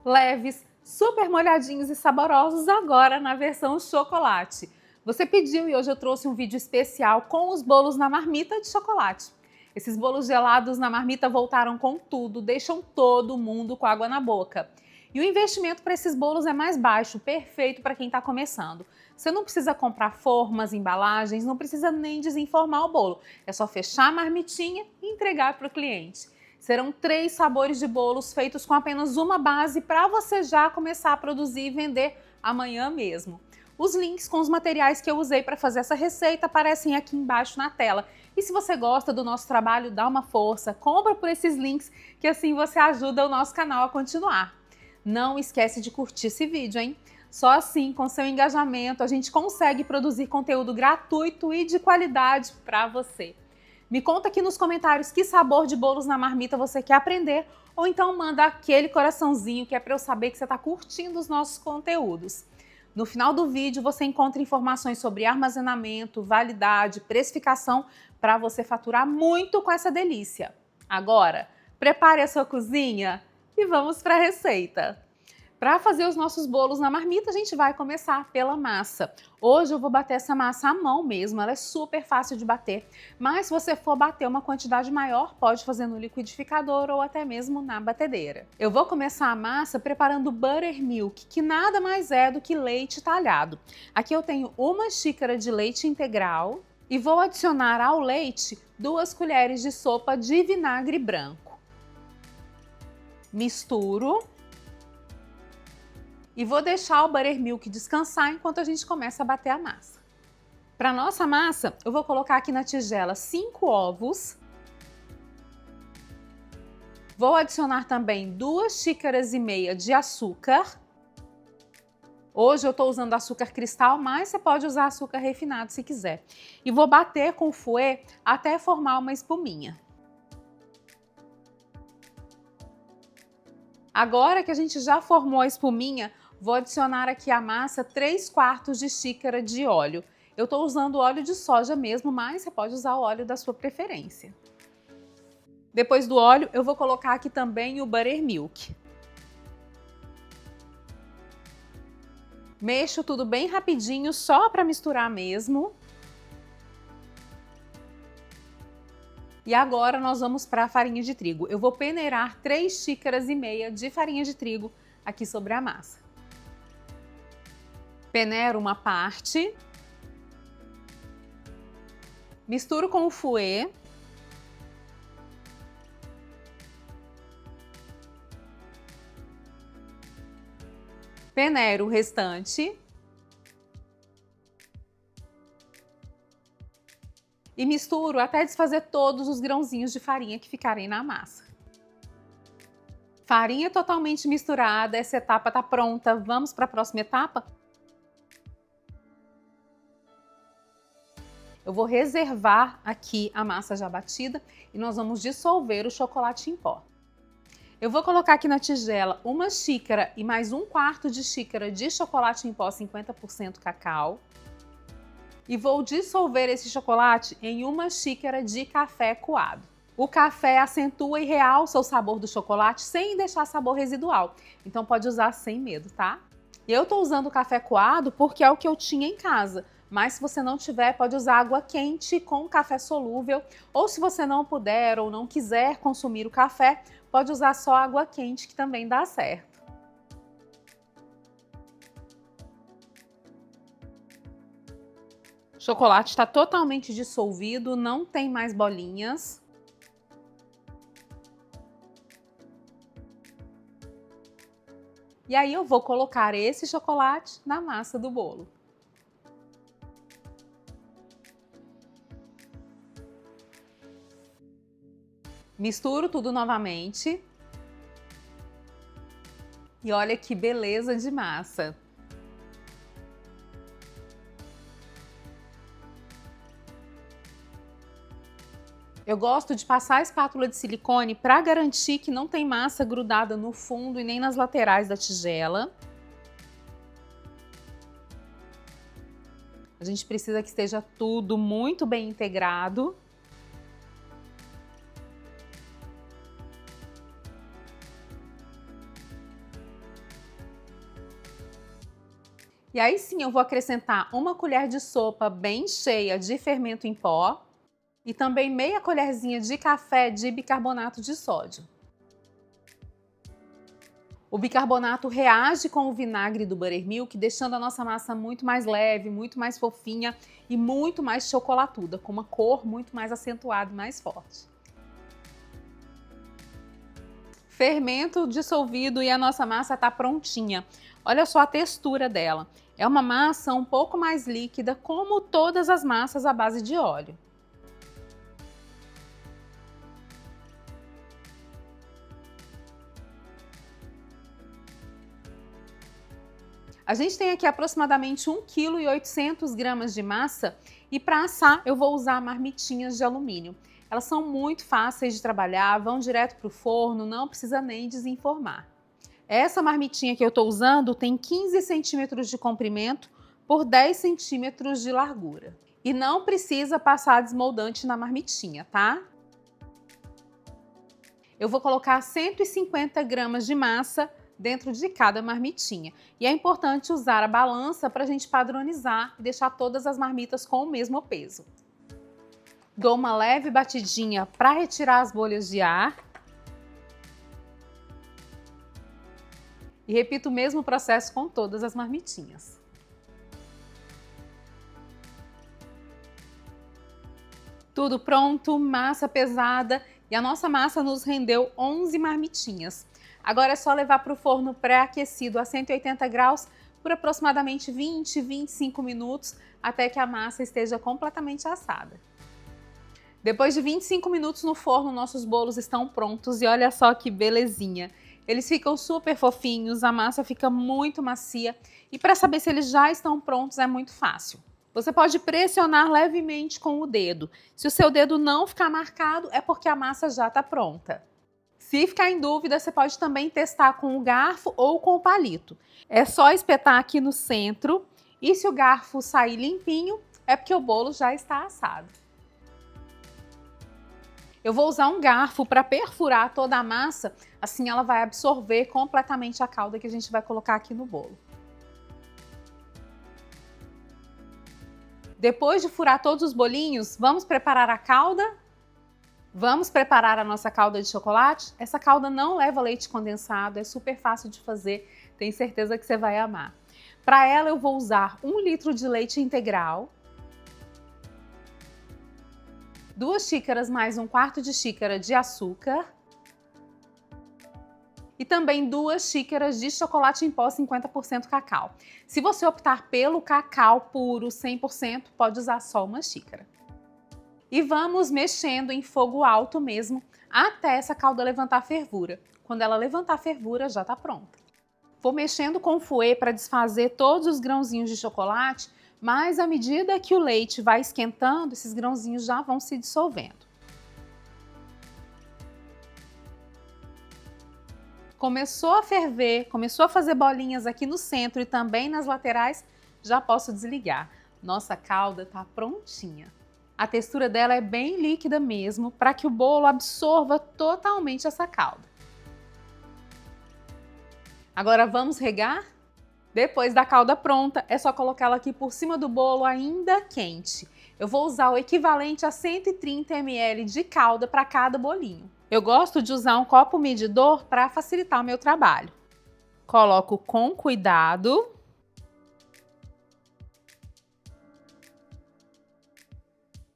Leves, super molhadinhos e saborosos agora na versão chocolate. Você pediu e hoje eu trouxe um vídeo especial com os bolos na marmita de chocolate. Esses bolos gelados na marmita voltaram com tudo, deixam todo mundo com água na boca. E o investimento para esses bolos é mais baixo, perfeito para quem está começando. Você não precisa comprar formas, embalagens, não precisa nem desenformar o bolo. É só fechar a marmitinha e entregar para o cliente. Serão 3 sabores de bolos feitos com apenas uma base para você já começar a produzir e vender amanhã mesmo. Os links com os materiais que eu usei para fazer essa receita aparecem aqui embaixo na tela. E se você gosta do nosso trabalho, dá uma força, compra por esses links que assim você ajuda o nosso canal a continuar. Não esquece de curtir esse vídeo, hein? Só assim, com seu engajamento, a gente consegue produzir conteúdo gratuito e de qualidade para você. Me conta aqui nos comentários que sabor de bolos na marmita você quer aprender, ou então manda aquele coraçãozinho que é para eu saber que você está curtindo os nossos conteúdos. No final do vídeo você encontra informações sobre armazenamento, validade, precificação para você faturar muito com essa delícia. Agora, prepare a sua cozinha e vamos para a receita. Para fazer os nossos bolos na marmita, a gente vai começar pela massa. Hoje eu vou bater essa massa à mão mesmo, ela é super fácil de bater. Mas se você for bater uma quantidade maior, pode fazer no liquidificador ou até mesmo na batedeira. Eu vou começar a massa preparando buttermilk, que nada mais é do que leite talhado. Aqui eu tenho 1 xícara de leite integral e vou adicionar ao leite 2 colheres de sopa de vinagre branco. Misturo. E vou deixar o buttermilk descansar enquanto a gente começa a bater a massa. Para nossa massa, eu vou colocar aqui na tigela 5 ovos. Vou adicionar também 2 xícaras e meia de açúcar. Hoje eu estou usando açúcar cristal, mas você pode usar açúcar refinado se quiser. E vou bater com o fouet até formar uma espuminha. Agora que a gente já formou a espuminha, vou adicionar aqui à massa 3/4 de xícara de óleo. Eu estou usando óleo de soja mesmo, mas você pode usar o óleo da sua preferência. Depois do óleo, eu vou colocar aqui também o buttermilk. Mexo tudo bem rapidinho, só para misturar mesmo. E agora nós vamos para a farinha de trigo. Eu vou peneirar 3 xícaras e meia de farinha de trigo aqui sobre a massa. Peneiro uma parte. Misturo com o fouet. Peneiro o restante. E misturo até desfazer todos os grãozinhos de farinha que ficarem na massa. Farinha totalmente misturada, essa etapa está pronta. Vamos para a próxima etapa? Eu vou reservar aqui a massa já batida e nós vamos dissolver o chocolate em pó. Eu vou colocar aqui na tigela 1 xícara e mais 1/4 de xícara de chocolate em pó 50% cacau. E vou dissolver esse chocolate em 1 xícara de café coado. O café acentua e realça o sabor do chocolate sem deixar sabor residual. Então pode usar sem medo, tá? Eu tô usando o café coado porque é o que eu tinha em casa. Mas se você não tiver, pode usar água quente com café solúvel. Ou se você não puder ou não quiser consumir o café, pode usar só água quente que também dá certo. O chocolate está totalmente dissolvido, não tem mais bolinhas. E aí eu vou colocar esse chocolate na massa do bolo. Misturo tudo novamente. E olha que beleza de massa! Eu gosto de passar a espátula de silicone para garantir que não tem massa grudada no fundo e nem nas laterais da tigela. A gente precisa que esteja tudo muito bem integrado. E aí sim eu vou acrescentar uma colher de sopa bem cheia de fermento em pó e também meia colherzinha de café de bicarbonato de sódio. O bicarbonato reage com o vinagre do buttermilk, deixando a nossa massa muito mais leve, muito mais fofinha e muito mais chocolatuda, com uma cor muito mais acentuada e mais forte. Fermento dissolvido e a nossa massa está prontinha. Olha só a textura dela. É uma massa um pouco mais líquida, como todas as massas à base de óleo. A gente tem aqui aproximadamente 1,8 kg de massa e para assar eu vou usar marmitinhas de alumínio. Elas são muito fáceis de trabalhar, vão direto para o forno, não precisa nem desenformar. Essa marmitinha que eu estou usando tem 15 centímetros de comprimento por 10 centímetros de largura. E não precisa passar desmoldante na marmitinha, tá? Eu vou colocar 150 gramas de massa dentro de cada marmitinha. E é importante usar a balança para a gente padronizar e deixar todas as marmitas com o mesmo peso. Dou uma leve batidinha para retirar as bolhas de ar. E repito o mesmo processo com todas as marmitinhas. Tudo pronto, massa pesada e a nossa massa nos rendeu 11 marmitinhas. Agora é só levar para o forno pré-aquecido a 180 graus por aproximadamente 20-25 minutos até que a massa esteja completamente assada. Depois de 25 minutos no forno, nossos bolos estão prontos e olha só que belezinha! Eles ficam super fofinhos, a massa fica muito macia e para saber se eles já estão prontos é muito fácil. Você pode pressionar levemente com o dedo. Se o seu dedo não ficar marcado, é porque a massa já está pronta. Se ficar em dúvida, você pode também testar com o garfo ou com o palito. É só espetar aqui no centro e se o garfo sair limpinho, é porque o bolo já está assado. Eu vou usar um garfo para perfurar toda a massa, assim ela vai absorver completamente a calda que a gente vai colocar aqui no bolo. Depois de furar todos os bolinhos, vamos preparar a calda? Vamos preparar a nossa calda de chocolate? Essa calda não leva leite condensado, é super fácil de fazer, tenho certeza que você vai amar. Para ela eu vou usar 1 litro de leite integral, 2 xícaras mais 1/4 de xícara de açúcar e também 2 xícaras de chocolate em pó 50% cacau. Se você optar pelo cacau puro 100%, pode usar só 1 xícara. E vamos mexendo em fogo alto mesmo, até essa calda levantar fervura. Quando ela levantar fervura, já está pronta. Vou mexendo com o fouet para desfazer todos os grãozinhos de chocolate, mas à medida que o leite vai esquentando, esses grãozinhos já vão se dissolvendo. Começou a ferver, começou a fazer bolinhas aqui no centro e também nas laterais, já posso desligar. Nossa calda está prontinha. A textura dela é bem líquida mesmo, para que o bolo absorva totalmente essa calda. Agora vamos regar? Depois da calda pronta, é só colocá-la aqui por cima do bolo ainda quente. Eu vou usar o equivalente a 130 ml de calda para cada bolinho. Eu gosto de usar um copo medidor para facilitar o meu trabalho. Coloco com cuidado.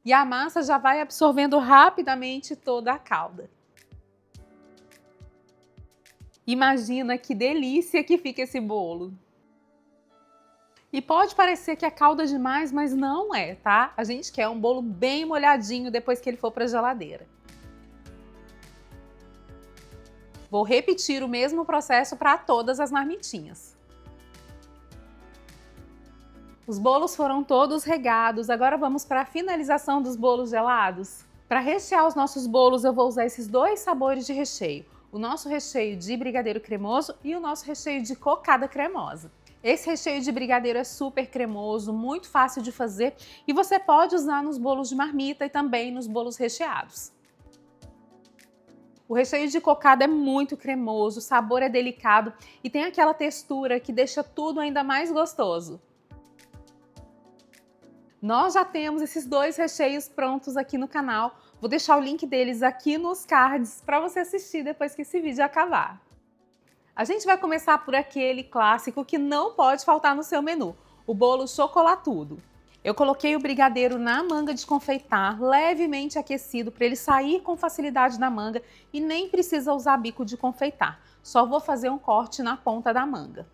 E a massa já vai absorvendo rapidamente toda a calda. Imagina que delícia que fica esse bolo! E pode parecer que é calda demais, mas não é, tá? A gente quer um bolo bem molhadinho depois que ele for para a geladeira. Vou repetir o mesmo processo para todas as marmitinhas. Os bolos foram todos regados, agora vamos para a finalização dos bolos gelados. Para rechear os nossos bolos, eu vou usar esses 2 sabores de recheio. O nosso recheio de brigadeiro cremoso e o nosso recheio de cocada cremosa. Esse recheio de brigadeiro é super cremoso, muito fácil de fazer e você pode usar nos bolos de marmita e também nos bolos recheados. O recheio de cocada é muito cremoso, o sabor é delicado e tem aquela textura que deixa tudo ainda mais gostoso. Nós já temos esses dois recheios prontos aqui no canal. Vou deixar o link deles aqui nos cards para você assistir depois que esse vídeo acabar. A gente vai começar por aquele clássico que não pode faltar no seu menu, o bolo chocolatudo. Eu coloquei o brigadeiro na manga de confeitar, levemente aquecido para ele sair com facilidade da manga e nem precisa usar bico de confeitar. Só vou fazer um corte na ponta da manga.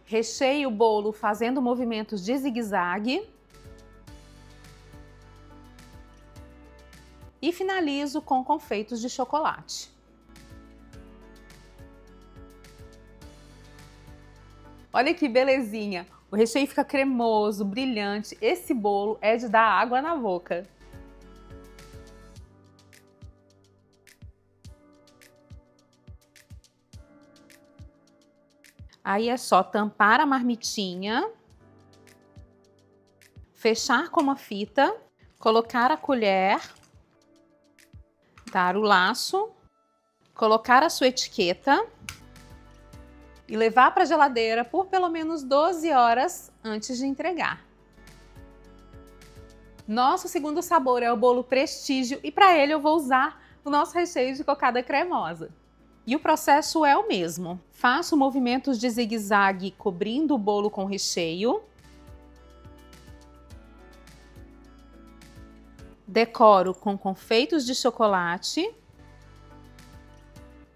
Recheio o bolo fazendo movimentos de zigue-zague. E finalizo com confeitos de chocolate. Olha que belezinha! O recheio fica cremoso, brilhante. Esse bolo é de dar água na boca. Aí é só tampar a marmitinha, fechar com uma fita, colocar a colher, dar o laço, colocar a sua etiqueta e levar para a geladeira por pelo menos 12 horas antes de entregar. Nosso segundo sabor é o bolo Prestígio e para ele eu vou usar o nosso recheio de cocada cremosa. E o processo é o mesmo. Faço movimentos de zigue-zague cobrindo o bolo com recheio. Decoro com confeitos de chocolate.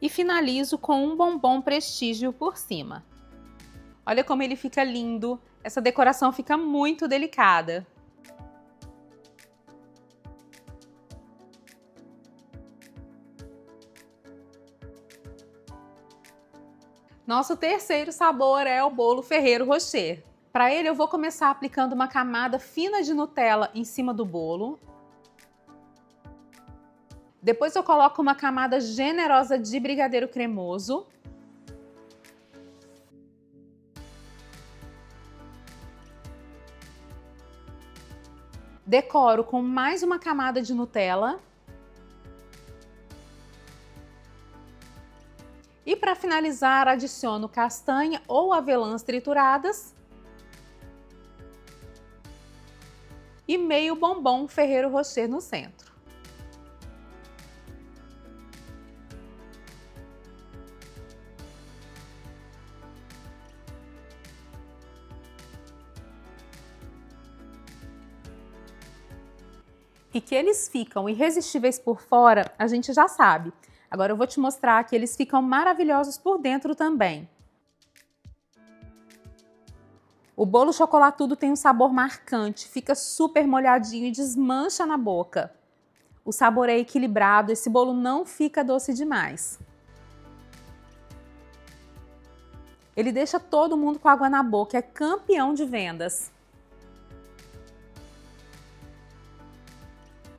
E finalizo com um bombom Prestígio por cima. Olha como ele fica lindo, essa decoração fica muito delicada. Nosso terceiro sabor é o bolo Ferrero Rocher. Para ele eu vou começar aplicando uma camada fina de Nutella em cima do bolo. Depois eu coloco uma camada generosa de brigadeiro cremoso. Decoro com mais uma camada de Nutella. E para finalizar, adiciono castanha ou avelãs trituradas. E meio bombom Ferrero Rocher no centro. E que eles ficam irresistíveis por fora, a gente já sabe. Agora eu vou te mostrar que eles ficam maravilhosos por dentro também. O bolo chocolatudo tem um sabor marcante, fica super molhadinho e desmancha na boca. O sabor é equilibrado, esse bolo não fica doce demais. Ele deixa todo mundo com água na boca, é campeão de vendas.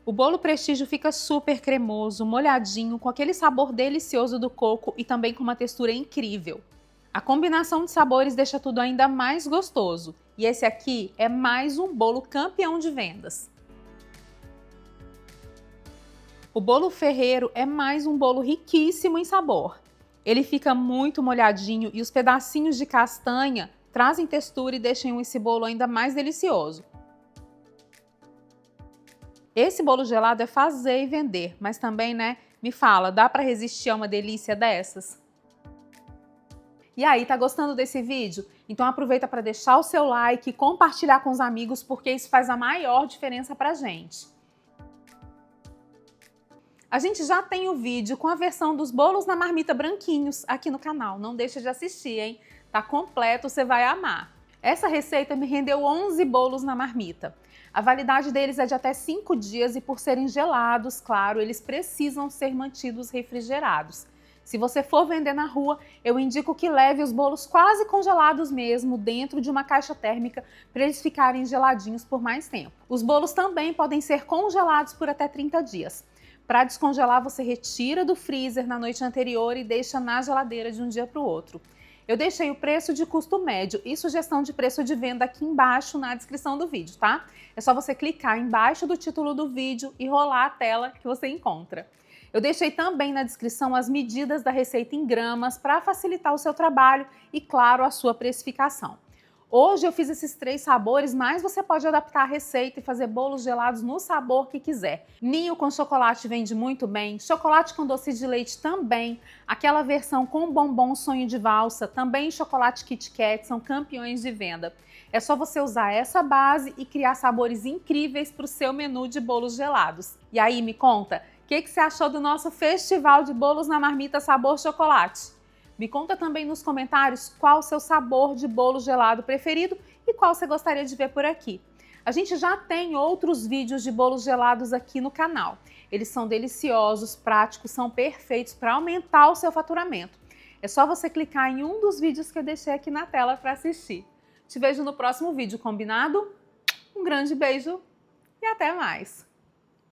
O bolo Prestígio fica super cremoso, molhadinho, com aquele sabor delicioso do coco e também com uma textura incrível. A combinação de sabores deixa tudo ainda mais gostoso. E esse aqui é mais um bolo campeão de vendas. O bolo Ferrero é mais um bolo riquíssimo em sabor. Ele fica muito molhadinho e os pedacinhos de castanha trazem textura e deixam esse bolo ainda mais delicioso. Esse bolo gelado é fazer e vender, mas também, né, me fala, dá para resistir a uma delícia dessas? E aí, tá gostando desse vídeo? Então aproveita para deixar o seu like e compartilhar com os amigos, porque isso faz a maior diferença pra gente. A gente já tem o vídeo com a versão dos bolos na marmita branquinhos aqui no canal, não deixa de assistir, hein? Tá completo, você vai amar. Essa receita me rendeu 11 bolos na marmita. A validade deles é de até 5 dias e por serem gelados, claro, eles precisam ser mantidos refrigerados. Se você for vender na rua, eu indico que leve os bolos quase congelados mesmo dentro de uma caixa térmica para eles ficarem geladinhos por mais tempo. Os bolos também podem ser congelados por até 30 dias. Para descongelar, você retira do freezer na noite anterior e deixa na geladeira de um dia para o outro. Eu deixei o preço de custo médio e sugestão de preço de venda aqui embaixo na descrição do vídeo, tá? É só você clicar embaixo do título do vídeo e rolar a tela que você encontra. Eu deixei também na descrição as medidas da receita em gramas para facilitar o seu trabalho e, claro, a sua precificação. Hoje eu fiz esses 3 sabores, mas você pode adaptar a receita e fazer bolos gelados no sabor que quiser. Ninho com chocolate vende muito bem, chocolate com doce de leite também, aquela versão com bombom sonho de valsa, também chocolate Kit Kat, são campeões de venda. É só você usar essa base e criar sabores incríveis para o seu menu de bolos gelados. E aí, me conta, o que você achou do nosso festival de bolos na marmita sabor chocolate? Me conta também nos comentários qual o seu sabor de bolo gelado preferido e qual você gostaria de ver por aqui. A gente já tem outros vídeos de bolos gelados aqui no canal. Eles são deliciosos, práticos, são perfeitos para aumentar o seu faturamento. É só você clicar em um dos vídeos que eu deixei aqui na tela para assistir. Te vejo no próximo vídeo, combinado? Um grande beijo e até mais!